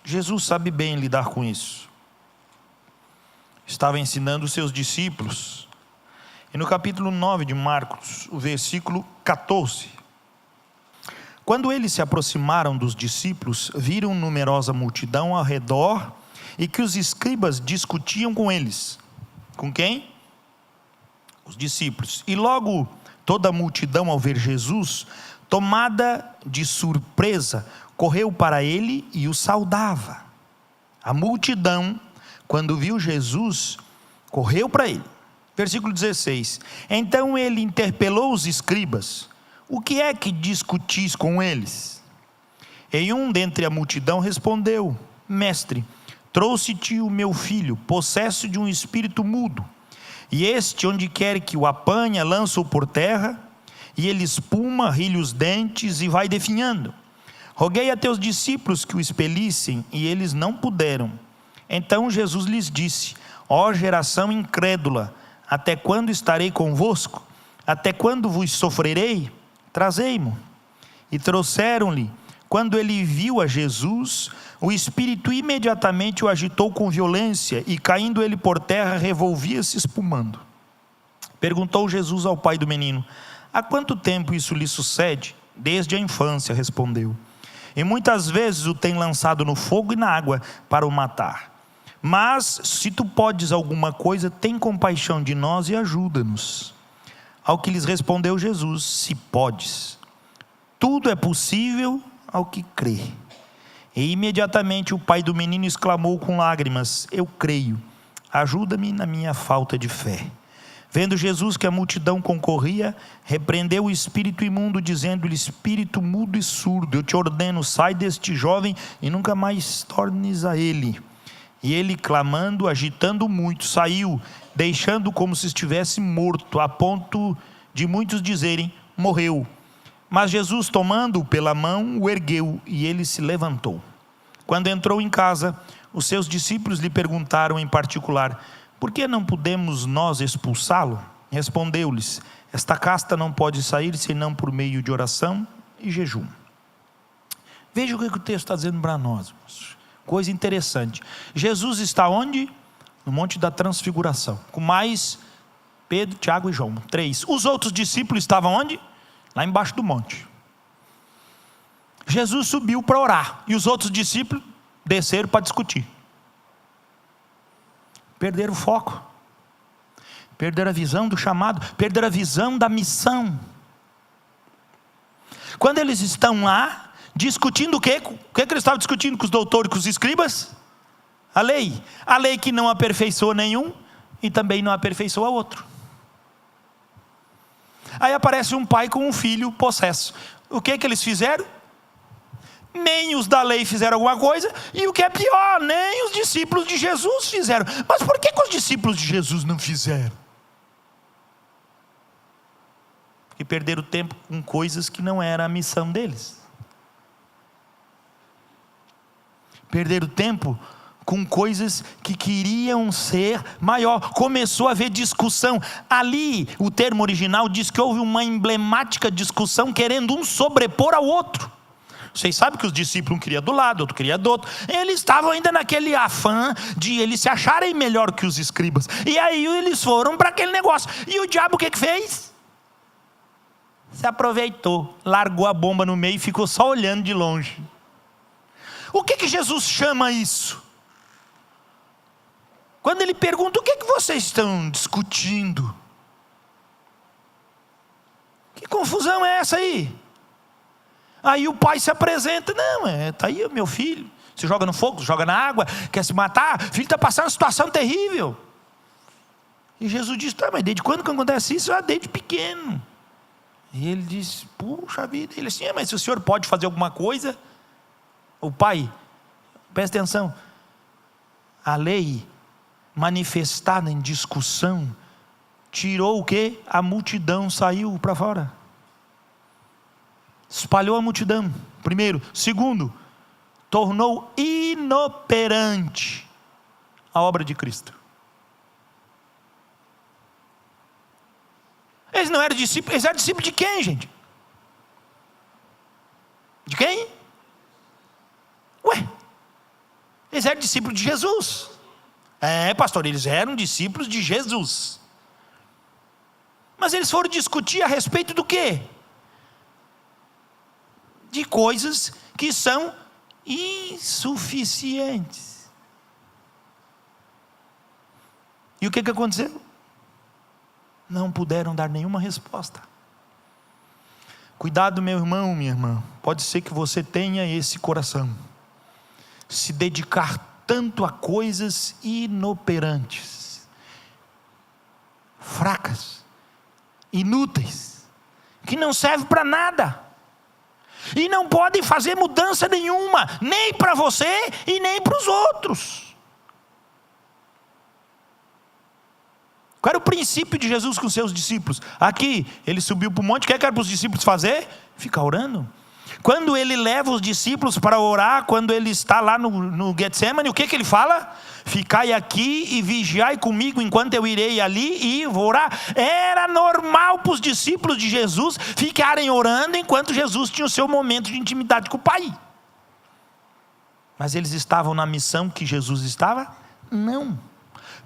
Jesus sabe bem lidar com isso. Estava ensinando os seus discípulos. E no capítulo 9 de Marcos, o versículo 14. Quando eles se aproximaram dos discípulos, viram numerosa multidão ao redor e que os escribas discutiam com eles. Com quem? Os discípulos. E logo toda a multidão, ao ver Jesus, tomada de surpresa, correu para ele e o saudava. A multidão, quando viu Jesus, correu para ele. Versículo 16. Então ele interpelou os escribas: o que é que discutis com eles? E um dentre a multidão respondeu: mestre, trouxe-te o meu filho, possesso de um espírito mudo. E este, onde quer que o apanha, lança-o por terra, e ele espuma, rilha os dentes e vai definhando. Roguei a teus discípulos que o expelissem, e eles não puderam. Então Jesus lhes disse: ó geração incrédula, até quando estarei convosco? Até quando vos sofrerei? Trazei-mo. E trouxeram-lhe. Quando ele viu a Jesus, o espírito imediatamente o agitou com violência, e caindo ele por terra, revolvia-se espumando. Perguntou Jesus ao pai do menino: há quanto tempo isso lhe sucede? Desde a infância, respondeu. E muitas vezes o tem lançado no fogo e na água para o matar. Mas se tu podes alguma coisa, tem compaixão de nós e ajuda-nos. Ao que lhes respondeu Jesus: se podes, tudo é possível ao que crê. E imediatamente o pai do menino exclamou com lágrimas: eu creio, ajuda-me na minha falta de fé. Vendo Jesus que a multidão concorria, repreendeu o espírito imundo, dizendo-lhe: espírito mudo e surdo, eu te ordeno, sai deste jovem e nunca mais tornes a ele. E ele, clamando, agitando muito, saiu, deixando como se estivesse morto, a ponto de muitos dizerem: morreu. Mas Jesus, tomando-o pela mão, o ergueu, e ele se levantou. Quando entrou em casa, os seus discípulos lhe perguntaram em particular: por que não podemos nós expulsá-lo? Respondeu-lhes: esta casta não pode sair senão por meio de oração e jejum. Veja o que o texto está dizendo para nós, irmãos. Coisa interessante. Jesus está onde? No Monte da Transfiguração, com mais Pedro, Tiago e João, 3. Os outros discípulos estavam onde? Lá embaixo do monte. Jesus subiu para orar, e os outros discípulos desceram para discutir. Perderam o foco, perderam a visão do chamado, perderam a visão da missão. Quando eles estão lá, discutindo o quê? O que eles estavam discutindo com os doutores, com os escribas? A lei que não aperfeiçoa nenhum, e também não aperfeiçoa outro. Aí aparece um pai com um filho possesso. O que eles fizeram? Nem os da lei fizeram alguma coisa, e o que é pior, nem os discípulos de Jesus fizeram. Mas por que os discípulos de Jesus não fizeram? Porque perderam tempo com coisas que não era a missão deles. Perderam tempo com coisas que queriam ser maior. Começou a haver discussão. Ali, o termo original diz que houve uma emblemática discussão, querendo um sobrepor ao outro. Vocês sabem que os discípulos, um queria do lado, outro queria do outro. Eles estavam ainda naquele afã de eles se acharem melhor que os escribas. E aí eles foram para aquele negócio. E o diabo o que fez? Se aproveitou, largou a bomba no meio e ficou só olhando de longe. O que Jesus chama isso? Quando ele pergunta: o que vocês estão discutindo? Que confusão é essa aí? Aí o pai se apresenta: não, está aí o meu filho, se joga no fogo, se joga na água, quer se matar, o filho está passando uma situação terrível. E Jesus diz: tá, mas desde quando que acontece isso? Desde pequeno. E ele diz: puxa vida. Ele assim: mas se o senhor pode fazer alguma coisa? O pai, presta atenção, a lei manifestada em discussão tirou o quê? A multidão saiu para fora, espalhou a multidão, primeiro. Segundo, tornou inoperante a obra de Cristo. Eles não eram discípulos. Eles eram discípulos de quem, gente? De quem? Ué, Eles eram discípulos de Jesus. Pastor, eles eram discípulos de Jesus. Mas eles foram discutir a respeito do quê? De coisas que são insuficientes. E o que aconteceu? Não puderam dar nenhuma resposta. Cuidado, meu irmão, minha irmã. Pode ser que você tenha esse coração. Se dedicar tanto a coisas inoperantes, fracas, inúteis, que não servem para nada. E não podem fazer mudança nenhuma, nem para você e nem para os outros. Qual era o princípio de Jesus com seus discípulos? Aqui, ele subiu para o monte, o que era para os discípulos fazer? Ficar orando. Quando ele leva os discípulos para orar, quando ele está lá no Getsemane, o que ele fala? Ficai aqui e vigiai comigo enquanto eu irei ali e vou orar. Era normal para os discípulos de Jesus ficarem orando enquanto Jesus tinha o seu momento de intimidade com o Pai. Mas eles estavam na missão que Jesus estava? Não.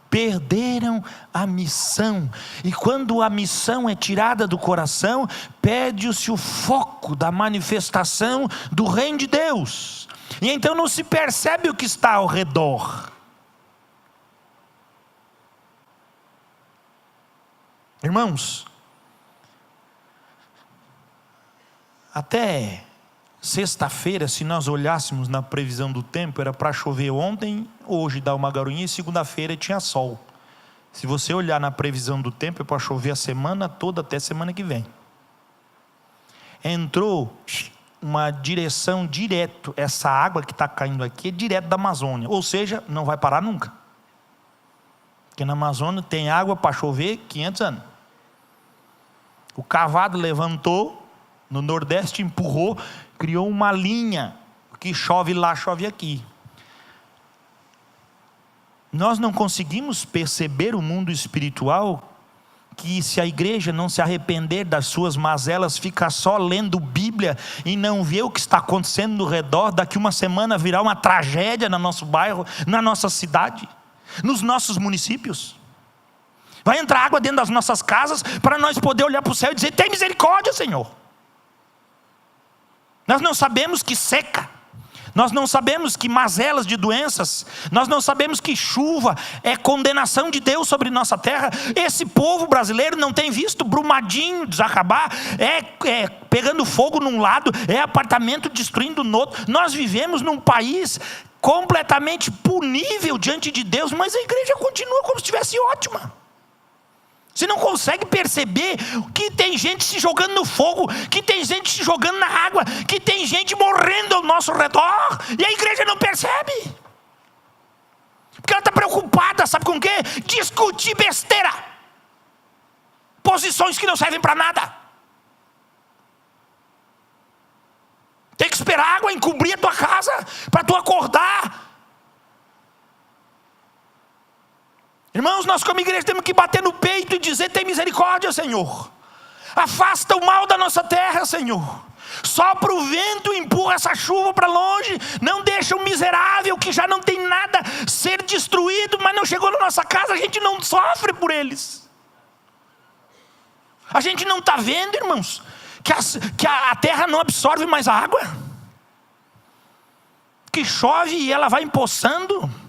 Perderam a missão. E quando a missão é tirada do coração, perde-se o foco da manifestação do reino de Deus. E então não se percebe o que está ao redor. Irmãos, até sexta-feira, se nós olhássemos na previsão do tempo, era para chover ontem, hoje dá uma garoinha e segunda-feira tinha sol. Se você olhar na previsão do tempo, é para chover a semana toda até semana que vem. Entrou uma direção direto, essa água que está caindo aqui é direto da Amazônia, ou seja, não vai parar nunca. Porque na Amazônia tem água para chover 500 anos. O cavado levantou, no Nordeste empurrou, criou uma linha, que chove lá, chove aqui. Nós não conseguimos perceber o mundo espiritual, que se a igreja não se arrepender das suas mazelas, fica só lendo Bíblia e não vê o que está acontecendo no redor, daqui uma semana virá uma tragédia no nosso bairro, na nossa cidade, nos nossos municípios. Vai entrar água dentro das nossas casas, para nós poder olhar para o céu e dizer: tem misericórdia, Senhor. Nós não sabemos que seca, nós não sabemos que mazelas de doenças, nós não sabemos que chuva é condenação de Deus sobre nossa terra. Esse povo brasileiro não tem visto Brumadinho desacabar, pegando fogo num lado, é apartamento destruindo no outro. Nós vivemos num país completamente punível diante de Deus, mas a igreja continua como se estivesse ótima. Você não consegue perceber que tem gente se jogando no fogo, que tem gente se jogando na água, que tem gente morrendo ao nosso redor, e a igreja não percebe. Porque ela está preocupada, sabe com o quê? Discutir besteira. Posições que não servem para nada. Tem que esperar a água encobrir a tua casa, para tu acordar. Irmãos, nós como igreja temos que bater no peito e dizer: tem misericórdia, Senhor. Afasta o mal da nossa terra, Senhor. Sopra o vento e empurra essa chuva para longe. Não deixa o miserável que já não tem nada ser destruído, mas não chegou na nossa casa. A gente não sofre por eles. A gente não está vendo, irmãos, que a terra não absorve mais a água, que chove e ela vai empoçando.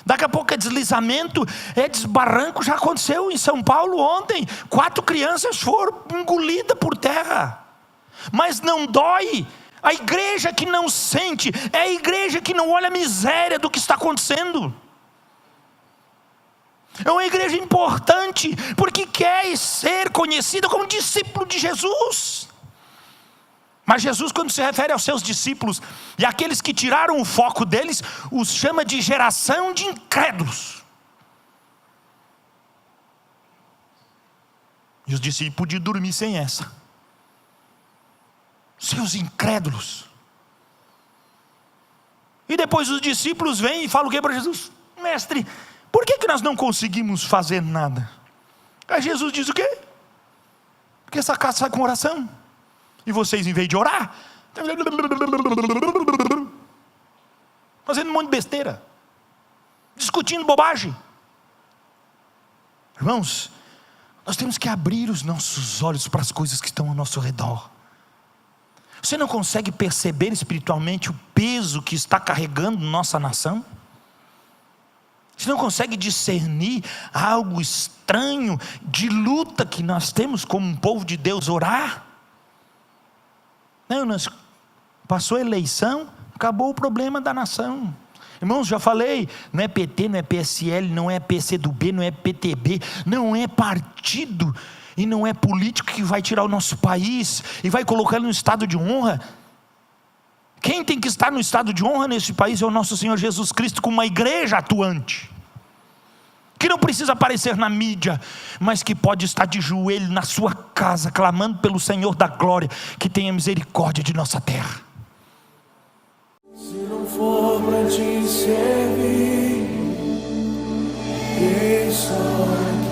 Daqui a pouco é deslizamento, é desbarranco. Já aconteceu em São Paulo ontem. 4 crianças foram engolidas por terra. Mas não dói. A igreja que não sente, é a igreja que não olha a miséria do que está acontecendo. É uma igreja importante, porque quer ser conhecida como discípulo de Jesus. Mas Jesus, quando se refere aos seus discípulos e aqueles que tiraram o foco deles, os chama de geração de incrédulos. E os discípulos podiam dormir sem essa. Seus incrédulos. E depois os discípulos vêm e falam o que para Jesus? Mestre, por que nós não conseguimos fazer nada? Aí Jesus diz o quê? Porque essa casa sai com oração. E vocês, em vez de orar, fazendo um monte de besteira, discutindo bobagem. Irmãos, nós temos que abrir os nossos olhos para as coisas que estão ao nosso redor. Você não consegue perceber espiritualmente o peso que está carregando nossa nação? Você não consegue discernir algo estranho de luta que nós temos como um povo de Deus? Orar? Não, passou a eleição, acabou o problema da nação. Irmãos, já falei, não é PT, não é PSL, não é PCdoB, não é PTB, não é partido e não é político que vai tirar o nosso país e vai colocar no estado de honra. Quem tem que estar no estado de honra nesse país é o nosso Senhor Jesus Cristo, com uma igreja atuante, que não precisa aparecer na mídia, mas que pode estar de joelho na sua casa, clamando pelo Senhor da glória, que tenha misericórdia de nossa terra. Se não for pra te servir, deixa